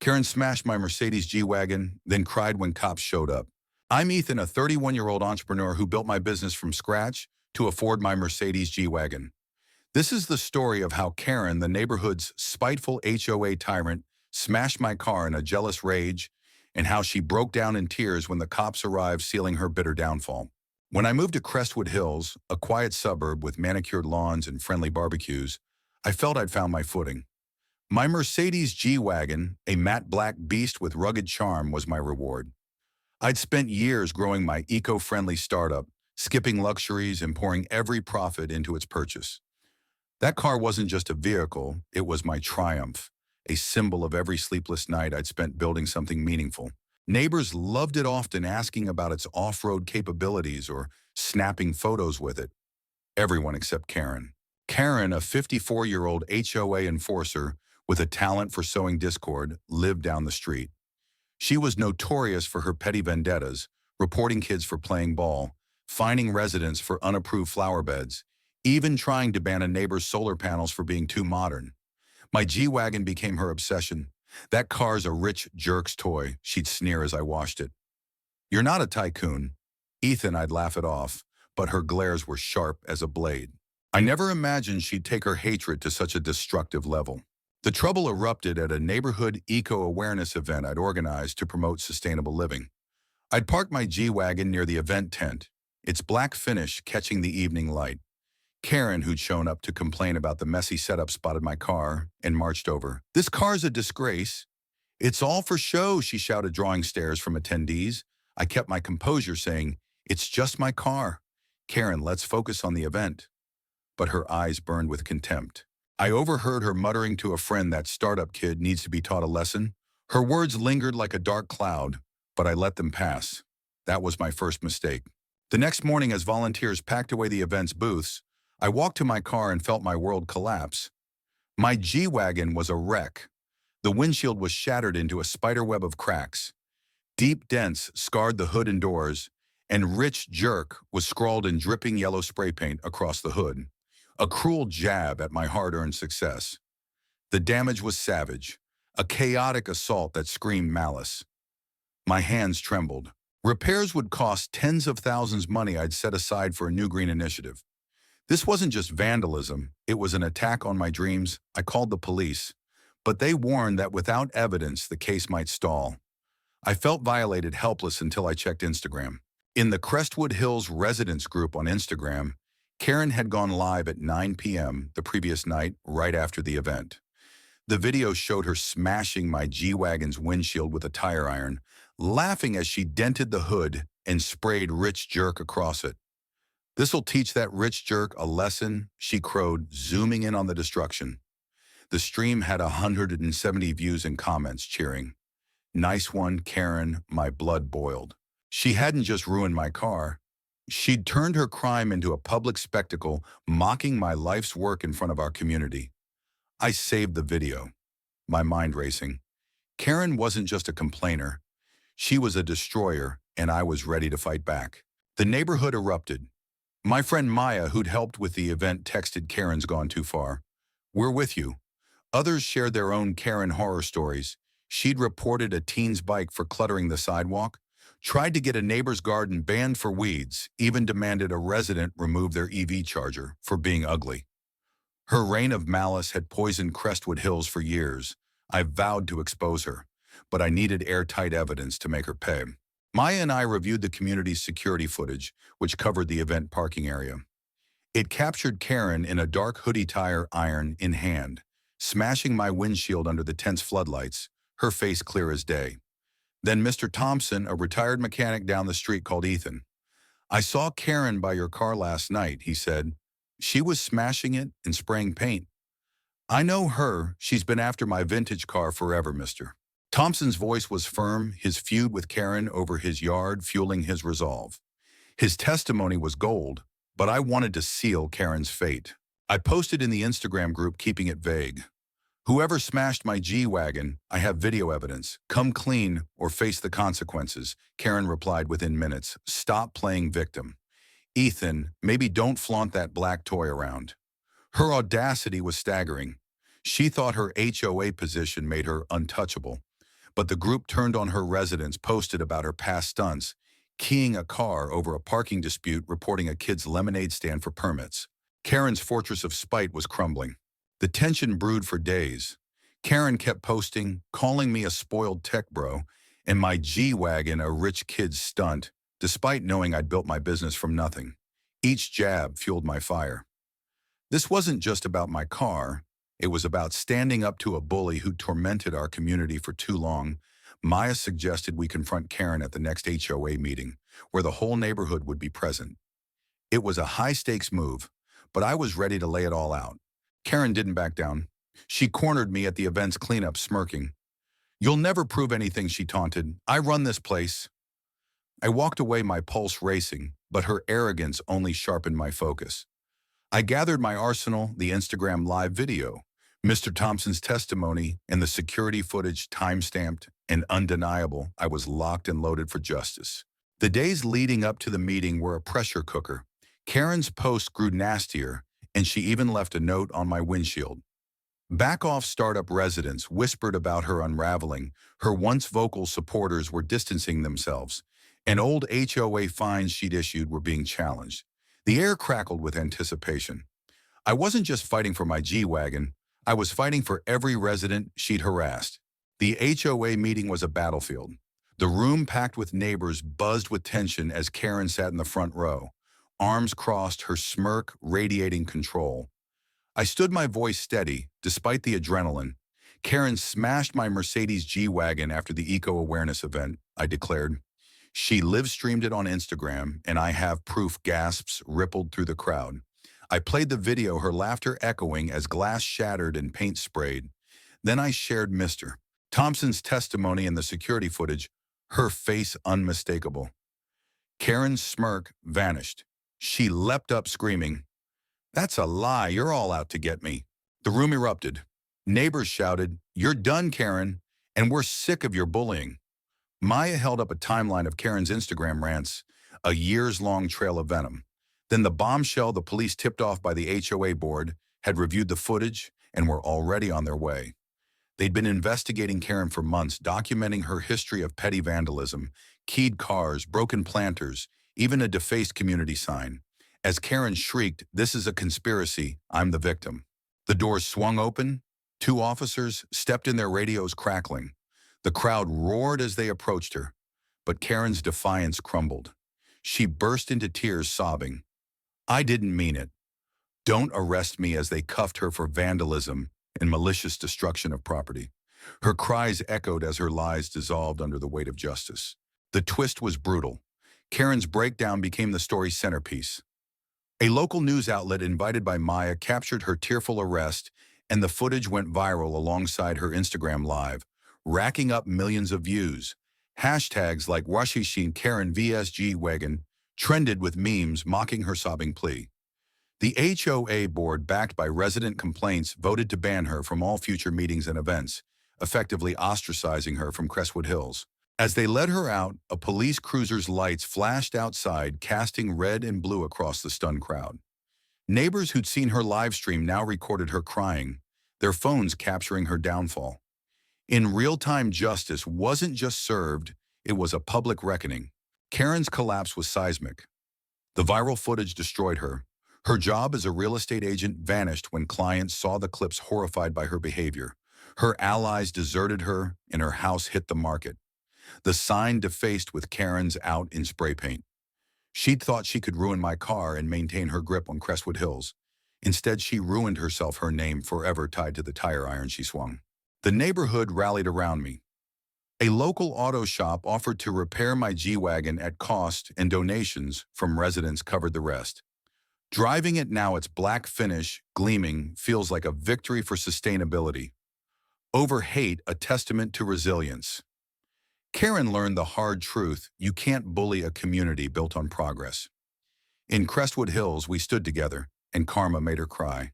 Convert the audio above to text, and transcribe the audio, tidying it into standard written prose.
Karen smashed my Mercedes G-Wagon, then cried when cops showed up. I'm Ethan, a 31-year-old entrepreneur who built my business from scratch to afford my Mercedes G-Wagon. This is the story of how Karen, the neighborhood's spiteful HOA tyrant, smashed my car in a jealous rage, and how she broke down in tears when the cops arrived sealing her bitter downfall. When I moved to Crestwood Hills, a quiet suburb with manicured lawns and friendly barbecues, I felt I'd found my footing. My Mercedes G-Wagon, a matte black beast with rugged charm, was my reward. I'd spent years growing my eco-friendly startup, skipping luxuries and pouring every profit into its purchase. That car wasn't just a vehicle, it was my triumph, a symbol of every sleepless night I'd spent building something meaningful. Neighbors loved it, often asking about its off-road capabilities or snapping photos with it. Everyone except Karen. Karen, a 54-year-old HOA enforcer with a talent for sowing discord, lived down the street. She was notorious for her petty vendettas, reporting kids for playing ball, fining residents for unapproved flower beds, even trying to ban a neighbor's solar panels for being too modern. My G-Wagon became her obsession. "That car's a rich jerk's toy," she'd sneer as I washed it. "You're not a tycoon." Ethan, I'd laugh it off, but her glares were sharp as a blade. I never imagined she'd take her hatred to such a destructive level. The trouble erupted at a neighborhood eco-awareness event I'd organized to promote sustainable living. I'd parked my G-Wagon near the event tent, its black finish catching the evening light. Karen, who'd shown up to complain about the messy setup, spotted my car and marched over. "This car's a disgrace." "It's all for show," she shouted, drawing stares from attendees. I kept my composure, saying, "It's just my car. Karen, let's focus on the event." But her eyes burned with contempt. I overheard her muttering to a friend that startup kid needs to be taught a lesson. Her words lingered like a dark cloud, but I let them pass. That was my first mistake. The next morning, as volunteers packed away the event's booths, I walked to my car and felt my world collapse. My G-Wagon was a wreck. The windshield was shattered into a spiderweb of cracks. Deep dents scarred the hood and doors, and "Rich Jerk" was scrawled in dripping yellow spray paint across the hood. A cruel jab at my hard-earned success. The damage was savage, a chaotic assault that screamed malice. My hands trembled. Repairs would cost tens of thousands of money I'd set aside for a new green initiative. This wasn't just vandalism, it was an attack on my dreams. I called the police, but they warned that without evidence, the case might stall. I felt violated, helpless, until I checked Instagram. In the Crestwood Hills residents group on Instagram, Karen had gone live at 9 p.m. the previous night, right after the event. The video showed her smashing my G-Wagon's windshield with a tire iron, laughing as she dented the hood and sprayed "Rich Jerk" across it. "This'll teach that rich jerk a lesson," she crowed, zooming in on the destruction. The stream had 170 views and comments cheering. "Nice one, Karen." My blood boiled. She hadn't just ruined my car. She'd turned her crime into a public spectacle, mocking my life's work in front of our community. I saved the video, my mind racing. Karen wasn't just a complainer. She was a destroyer, and I was ready to fight back. The neighborhood erupted. My friend Maya, who'd helped with the event, texted, "Karen's gone too far. We're with you." Others shared their own Karen horror stories. She'd reported a teen's bike for cluttering the sidewalk, tried to get a neighbor's garden banned for weeds, even demanded a resident remove their EV charger for being ugly. Her reign of malice had poisoned Crestwood Hills for years. I vowed to expose her, but I needed airtight evidence to make her pay. Maya and I reviewed the community's security footage, which covered the event parking area. It captured Karen in a dark hoodie, tire iron in hand, smashing my windshield under the tense floodlights, her face clear as day. Then Mr. Thompson, a retired mechanic down the street, called Ethan. "I saw Karen by your car last night," he said. "She was smashing it and spraying paint." "I know her. She's been after my vintage car forever, mister." Thompson's voice was firm, his feud with Karen over his yard fueling his resolve. His testimony was gold, but I wanted to seal Karen's fate. I posted in the Instagram group, keeping it vague. "Whoever smashed my G-Wagon, I have video evidence. Come clean or face the consequences." Karen replied within minutes, "Stop playing victim. Ethan, maybe don't flaunt that black toy around." Her audacity was staggering. She thought her HOA position made her untouchable. But the group turned on her residents, posted about her past stunts, keying a car over a parking dispute, reporting a kid's lemonade stand for permits. Karen's fortress of spite was crumbling. The tension brewed for days. Karen kept posting, calling me a spoiled tech bro, and my G-Wagon a rich kid's stunt, despite knowing I'd built my business from nothing. Each jab fueled my fire. This wasn't just about my car. It was about standing up to a bully who tormented our community for too long. Maya suggested we confront Karen at the next HOA meeting, where the whole neighborhood would be present. It was a high-stakes move, but I was ready to lay it all out. Karen didn't back down. She cornered me at the event's cleanup, smirking. "You'll never prove anything," she taunted. "I run this place." I walked away, my pulse racing, but her arrogance only sharpened my focus. I gathered my arsenal, the Instagram live video, Mr. Thompson's testimony, and the security footage, time-stamped and undeniable. I was locked and loaded for justice. The days leading up to the meeting were a pressure cooker. Karen's posts grew nastier, and she even left a note on my windshield. Back-off startup residents whispered about her unraveling. Her once vocal supporters were distancing themselves, and old HOA fines she'd issued were being challenged. The air crackled with anticipation. I wasn't just fighting for my G-Wagon, I was fighting for every resident she'd harassed. The HOA meeting was a battlefield. The room, packed with neighbors, buzzed with tension as Karen sat in the front row, arms crossed, her smirk radiating control. I stood, my voice steady, despite the adrenaline. "Karen smashed my Mercedes G-Wagon after the eco-awareness event," I declared. She live-streamed it on Instagram, and I have proof. Gasps rippled through the crowd. I played the video, her laughter echoing as glass shattered and paint sprayed. Then I shared Mr. Thompson's testimony and the security footage, her face unmistakable. Karen's smirk vanished. She leapt up, screaming, "That's a lie, you're all out to get me." The room erupted. Neighbors shouted, "You're done, Karen, and we're sick of your bullying." Maya held up a timeline of Karen's Instagram rants, a years-long trail of venom. Then the bombshell: the police, tipped off by the HOA board, had reviewed the footage and were already on their way. They'd been investigating Karen for months, documenting her history of petty vandalism, keyed cars, broken planters, even a defaced community sign. As Karen shrieked, "This is a conspiracy, I'm the victim." The doors swung open. 2 officers stepped in, their radios crackling. The crowd roared as they approached her, but Karen's defiance crumbled. She burst into tears, sobbing, "I didn't mean it. Don't arrest me," as they cuffed her for vandalism and malicious destruction of property. Her cries echoed as her lies dissolved under the weight of justice. The twist was brutal. Karen's breakdown became the story's centerpiece. A local news outlet, invited by Maya, captured her tearful arrest, and the footage went viral alongside her Instagram live, racking up millions of views. Hashtags like Washishin Karen vs G-Wagon trended, with memes mocking her sobbing plea. The HOA board, backed by resident complaints, voted to ban her from all future meetings and events, effectively ostracizing her from Crestwood Hills. As they led her out, a police cruiser's lights flashed outside, casting red and blue across the stunned crowd. Neighbors who'd seen her live stream now recorded her crying, their phones capturing her downfall. In real-time, justice wasn't just served, it was a public reckoning. Karen's collapse was seismic. The viral footage destroyed her. Her job as a real estate agent vanished when clients saw the clips, horrified by her behavior. Her allies deserted her, and her house hit the market. The sign defaced with "Karen's out" in spray paint. She'd thought she could ruin my car and maintain her grip on Crestwood Hills. Instead, she ruined herself, her name forever tied to the tire iron she swung. The neighborhood rallied around me. A local auto shop offered to repair my G-Wagon at cost, and donations from residents covered the rest. Driving it now, its black finish gleaming, feels like a victory for sustainability. Over hate, a testament to resilience. Karen learned the hard truth: you can't bully a community built on progress. In Crestwood Hills, we stood together, and karma made her cry.